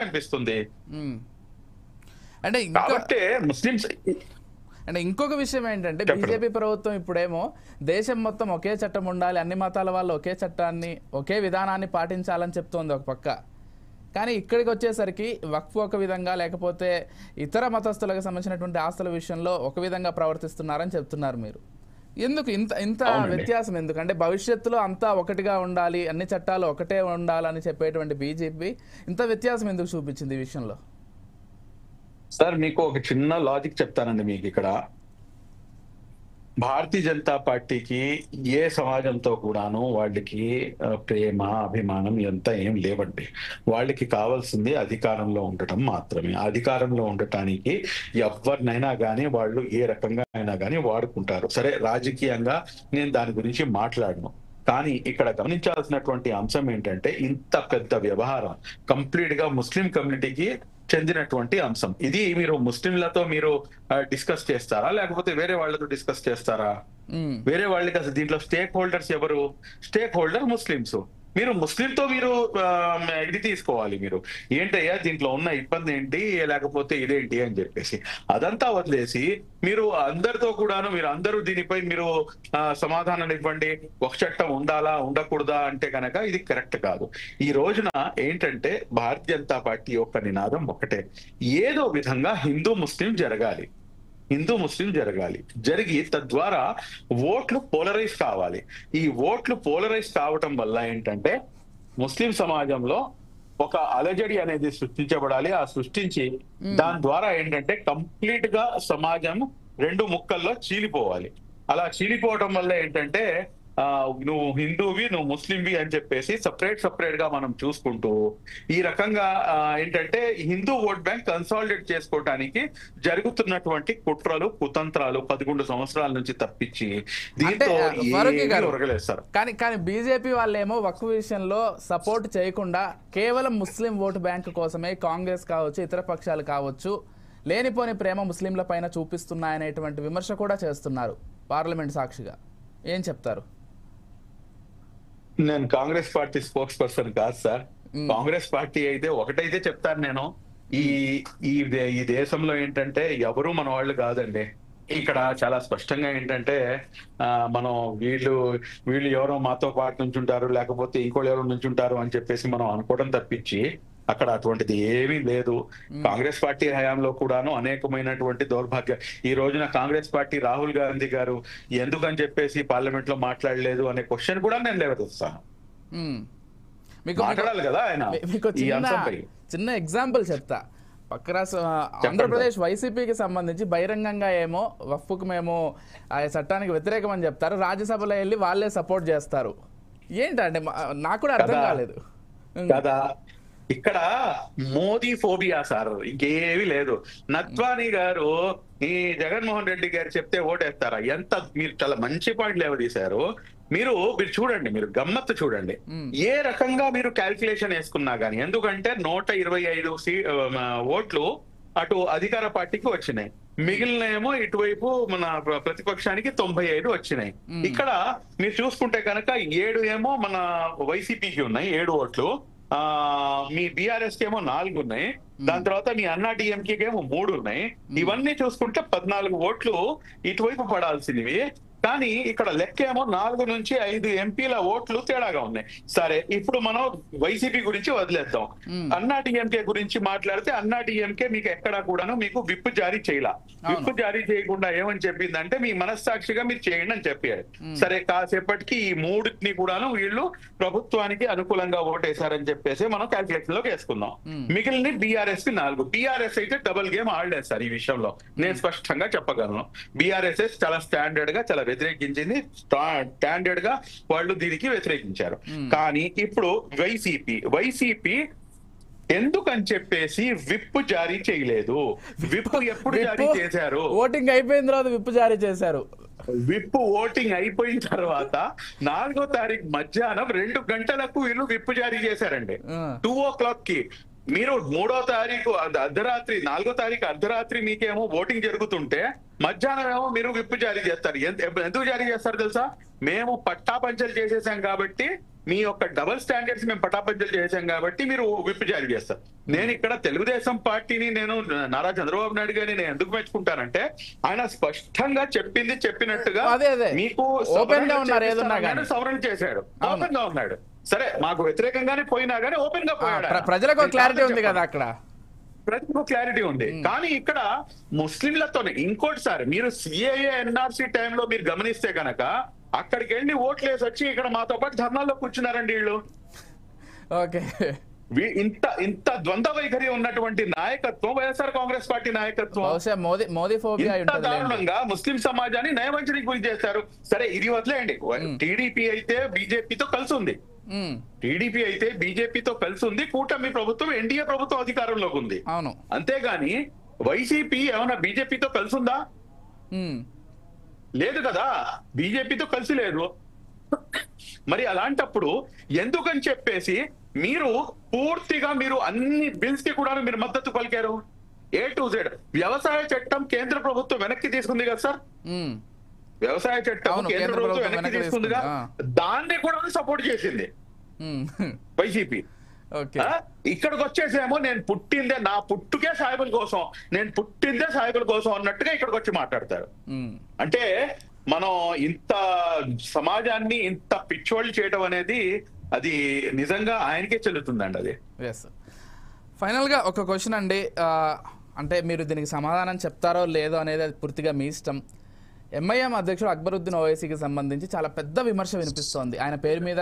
అనిపిస్తుంది. ఉమ్. అంటే ఇంకా కాబట్టి ముస్లిమ్స్ అంటే ఇంకొక విషయం ఏంటంటే చెప్పండి. బీజేపీ ప్రభుత్వం ఇప్పుడేమో దేశం మొత్తం ఒకే చట్టం ఉండాలి, అన్ని మతాల వాళ్ళు ఒకే చట్టాన్ని ఒకే విధానాన్ని పాటించాలని చెప్తోంది ఒక పక్క. కానీ ఇక్కడికి వచ్చేసరికి వక్ఫ్ ఒక విధంగా, లేకపోతే ఇతర మతస్థులకు సంబంధించినటువంటి ఆస్తుల విషయంలో ఒక విధంగా ప్రవర్తిస్తున్నారని చెప్తున్నారు మీరు. ఎందుకు ఇంత ఇంత అవునండి. వ్యత్యాసం ఎందుకు? అంటే భవిష్యత్తులో అంతా ఒకటిగా ఉండాలి, అన్ని చట్టాలు ఒకటే ఉండాలని చెప్పేటువంటి బీజేపీ ఇంత వ్యత్యాసం ఎందుకు చూపించింది ఈ విషయంలో? సార్ మీకు ఒక చిన్న లాజిక్ చెప్తానండి మీకు ఇక్కడ. భారతీయ జనతా పార్టీకి ఏ సమాజంతో కూడాను వాళ్ళకి ప్రేమ అభిమానం ఎంత ఏం లేవండి. వాళ్ళకి కావాల్సింది అధికారంలో ఉండటం మాత్రమే. అధికారంలో ఉండటానికి ఎవరినైనా కానీ వాళ్ళు ఏ రకంగా అయినా కానీ వాడుకుంటారు. సరే, రాజకీయంగా నేను దాని గురించి మాట్లాడను. కానీ ఇక్కడ గమనించాల్సినటువంటి అంశం ఏంటంటే, ఇంత పెద్ద వ్యవహారం కంప్లీట్ గా ముస్లిం కమ్యూనిటీకి చెందినటువంటి అంశం. ఇది మీరు ముస్లింలతో మీరు డిస్కస్ చేస్తారా, లేకపోతే వేరే వాళ్ళతో డిస్కస్ చేస్తారా? ఉమ్. వేరే వాళ్ళకి అసలు దీంట్లో స్టేక్ హోల్డర్స్ ఎవరు? Stake holder Muslims. మీరు ముస్లింతో మీరు ఇది తీసుకోవాలి. మీరు ఏంటయ్యా దీంట్లో ఉన్న ఇబ్బంది ఏంటి, లేకపోతే ఇదేంటి అని చెప్పేసి అదంతా వదిలేసి మీరు అందరితో కూడాను మీరు అందరూ దీనిపై మీరు సమాధానం ఇవ్వండి. ఒక చట్టం ఉండాలా ఉండకూడదా అంటే కనుక ఇది కరెక్ట్ కాదు. ఈ రోజున ఏంటంటే భారతీయ జనతా పార్టీ యొక్క నినాదం ఒకటే, ఏదో విధంగా హిందూ ముస్లిం జరగాలి, హిందూ ముస్లిం జరగాలి, జరిగి తద్వారా ఓట్లు పోలరైజ్ కావాలి. ఈ ఓట్లు పోలరైజ్ కావటం వల్ల ఏంటంటే ముస్లిం సమాజంలో ఒక అలజడి అనేది సృష్టించబడాలి. ఆ సృష్టించి దాని ద్వారా ఏంటంటే కంప్లీట్ గా సమాజం రెండు ముక్కల్లో చీలిపోవాలి. అలా చీలిపోవటం వల్ల ఏంటంటే నువ్వు హిందూవి నువ్వు ముస్లింవి అని చెప్పేసి సపరేట్ గా మనం చూసుకుంటూ ఈ రకంగా ఏంటంటే హిందూ ఓట్ బ్యాంక్ కన్సాలిడేట్ చేసుకోవడానికి జరుగుతున్నటువంటి కుట్రలు కుతంత్రాలు 11 సంవత్సరాల నుంచి తప్పించి దీంతో ఉరగలేస్తారు. కానీ బీజేపీ వాళ్ళేమో వక్ఫ్ విషయంలో సపోర్ట్ చేయకుండా కేవలం ముస్లిం ఓటు బ్యాంక్ కోసమే కాంగ్రెస్ కావచ్చు, ఇతర పక్షాలు కావచ్చు, లేనిపోని ప్రేమ ముస్లింల పైన చూపిస్తున్నాయనేటువంటి విమర్శ కూడా చేస్తున్నారు పార్లమెంట్ సాక్షిగా. ఏం చెప్తారు? నేను కాంగ్రెస్ పార్టీ స్పోక్స్ పర్సన్ కాదు సార్. కాంగ్రెస్ పార్టీ అయితే ఒకటైతే చెప్తాను నేను, ఈ దేశంలో ఏంటంటే ఎవరు మన వాళ్ళు కాదండి. ఇక్కడ చాలా స్పష్టంగా ఏంటంటే మనం వీళ్ళు ఎవరో మాతో పాటు నుంచుంటారు, లేకపోతే ఇంకోళ్ళు ఎవరో నుంచుంటారు అని చెప్పేసి మనం అనుకోవడం తప్పించి అక్కడ అటువంటిది ఏమీ లేదు. కాంగ్రెస్ పార్టీ హయాంలో కూడాను అనేకమైనటువంటి దౌర్భాగ్యం. ఈ రోజున కాంగ్రెస్ పార్టీ రాహుల్ గాంధీ గారు ఎందుకని చెప్పేసి పార్లమెంట్ లో మాట్లాడలేదు అనే క్వశ్చన్ కూడా నేను లేవదీస్తాను. మాట్లాడాలి కదా ఆయన ఈ అంశంపై. చిన్న ఎగ్జాంపుల్ చెప్తా. పక్క రాష్ట్ర ఆంధ్రప్రదేశ్ వైసీపీకి సంబంధించి బహిరంగంగా ఏమో వక్ఫ్కు మేము ఆ చట్టానికి వ్యతిరేకం అని చెప్తారు, రాజ్యసభలో వెళ్ళి వాళ్ళే సపోర్ట్ చేస్తారు. ఏంటంటే నాకు కూడా అర్థం కాలేదు కదా. ఇక్కడ మోదీ ఫోబియా సార్, ఇంకేమీ లేదు. నత్వానీ గారు ఈ జగన్మోహన్ రెడ్డి గారు చెప్తే ఓటేస్తారా? ఎంత మీరు చాలా మంచి పాయింట్ లేవదీశారు. మీరు చూడండి, మీరు గమ్మత్తు చూడండి. ఏ రకంగా మీరు క్యాల్కులేషన్ వేసుకున్నా గానీ, ఎందుకంటే 125 ఓట్లు అటు అధికార పార్టీకి వచ్చినాయి, మిగిలిన ఏమో ఇటువైపు మన ప్రతిపక్షానికి 95 వచ్చినాయి. ఇక్కడ మీరు చూసుకుంటే కనుక 7 ఏమో మన వైసీపీకి ఉన్నాయి 7 ఓట్లు, మీ బీఆర్ఎస్ కి ఏమో 4 ఉన్నాయి, దాని తర్వాత మీ అన్నా డిఎంకే ఏమో 3 ఉన్నాయి. ఇవన్నీ చూసుకుంటే 14 ఓట్లు ఇటువైపు పడాల్సినవి. కానీ ఇక్కడ లెక్క ఏమో 4 నుంచి 5 ఎంపీల ఓట్లు తేడాగా ఉన్నాయి. సరే, ఇప్పుడు మనం వైసీపీ గురించి వదిలేద్దాం. అన్నా డిఎంకే గురించి మాట్లాడితే అన్నా డిఎంకే మీకు ఎక్కడా కూడాను మీకు విప్ జారీ చేయాల. విప్ జారీ చేయకుండా ఏమని చెప్పిందంటే మీ మనస్సాక్షిగా మీరు చేయండి అని చెప్పారు. సరే, కాసేపటికి ఈ 3ని కూడాను వీళ్ళు ప్రభుత్వానికి అనుకూలంగా ఓటేశారని చెప్పేసి మనం క్యాల్కులేషన్ లోకి వేసుకుందాం. మిగిలిన బీఆర్ఎస్ కి 4. బీఆర్ఎస్ అయితే డబుల్ గేమ్ ఆడలేదు సార్. ఈ విషయంలో నేను స్పష్టంగా చెప్పగలను. బీఆర్ఎస్ చాలా స్టాండర్డ్ గా చాలా వ్యతిరేకించింది, స్టాండర్డ్ గా వాళ్ళు దీనికి వ్యతిరేకించారు. కానీ ఇప్పుడు వైసీపీ ఎందుకని చెప్పేసి విప్ జారీ చేయలేదు. విప్ ఎప్పుడు జారీ చేశారు? ఓటింగ్ అయిపోయిన తర్వాత విప్ జారీ చేశారు. విప్ ఓటింగ్ అయిపోయిన తర్వాత 4వ తారీఖు మధ్యాహ్నం 2 గంటలకు వీళ్ళు విప్ జారీ చేశారండి. 2 o'clock కి. మీరు 3వ తారీఖు అర్ధరాత్రి 4వ తారీఖు అర్ధరాత్రి మీకేమో ఓటింగ్ జరుగుతుంటే మధ్యాహ్నం ఏమో మీరు విప్ జారీ చేస్తారు. ఎందుకు జారీ చేస్తారు తెలుసా? మేము పట్టాపంచలు చేసేసాం కాబట్టి మీ యొక్క డబుల్ స్టాండర్డ్స్ మేము పటాపంచలు చేశాం కాబట్టి మీరు విప్ జారీ చేస్తారు. నేను ఇక్కడ తెలుగుదేశం పార్టీని నేను నారా చంద్రబాబు నాయుడు గారిని నేను ఎందుకు మెచ్చుకుంటానంటే ఆయన స్పష్టంగా చెప్పినట్టుగా మీకు ఓపెన్ గా ఉన్నారు, ఏదన్నా కానీ సవరణ చేశాడు, ఓపెన్ గా ఉన్నాడు. సరే మాకు వ్యతిరేకంగానే పోయినా కానీ ఓపెన్ గా పోయాడు. ప్రజలకు క్లారిటీ ఉంది కదా, అక్కడ ప్రజలకు క్లారిటీ ఉంది. కానీ ఇక్కడ ముస్లింలతోనే ఇంకోటిసారి మీరు సిఏఏ ఎన్ఆర్సీ టైంలో మీరు గమనిస్తే గనక అక్కడికి వెళ్ళి ఓట్లేసి వచ్చి ఇక్కడ మాతో పాటు ధర్నాల్లో కూర్చున్నారండి వీళ్ళు. ఓకే, ఇంత ద్వంద్వ వైఖరి ఉన్నటువంటి నాయకత్వం వైఎస్ఆర్ కాంగ్రెస్ పార్టీ నాయకత్వం. మోదీ ఫోబియా దారుణంగా ముస్లిం సమాజాన్ని నయవంచనకి గురి చేస్తారు. సరే ఇది వదిలేయండి, టీడీపీ అయితే బీజేపీతో కలిసి ఉంది, టీడీపీ అయితే బీజేపీతో కలిసి ఉంది, కూటమి ప్రభుత్వం ఎన్డీఏ ప్రభుత్వం అధికారంలోకి ఉంది. అవును, అంతేగాని వైసీపీ ఏమన్నా బీజేపీతో కలిసి ఉందా? లేదు కదా, బీజేపీతో కలిసి లేదు. మరి అలాంటప్పుడు ఎందుకని చెప్పేసి మీరు పూర్తిగా మీరు అన్ని బిల్స్ కి కూడా మీరు మద్దతు పలికారు? A to Z వ్యవసాయ చట్టం కేంద్ర ప్రభుత్వం వెనక్కి తీసుకుంది కదా సార్, వ్యవసాయ చట్టం కేంద్ర ప్రభుత్వం వెనక్కి తీసుకుందిగా, దాన్ని కూడా సపోర్ట్ చేసింది వైసీపీ. ఇక్కడికి వచ్చేసేమో నేను పుట్టిందే నా పుట్టుకే సాయిబుల కోసం, నేను పుట్టిందే సాయిబుల కోసం అన్నట్టుగా ఇక్కడికి వచ్చి మాట్లాడతారు. అంటే మనం ఇంత సమాజాన్ని ఇంత పిచ్చోళ్ళు చేయడం అనేది అది నిజంగా ఆయనకే చెల్లుతుందండి. అది ఫైనల్ గా ఒక క్వశ్చన్ అండి, అంటే మీరు దీనికి సమాధానం చెప్తారో లేదో అనేది అది పూర్తిగా మీ ఇష్టం. ఎంఐఎం అధ్యక్షుడు అక్బరుద్దీన్ ఓవైసీకి సంబంధించి చాలా పెద్ద విమర్శ వినిపిస్తోంది. ఆయన పేరు మీద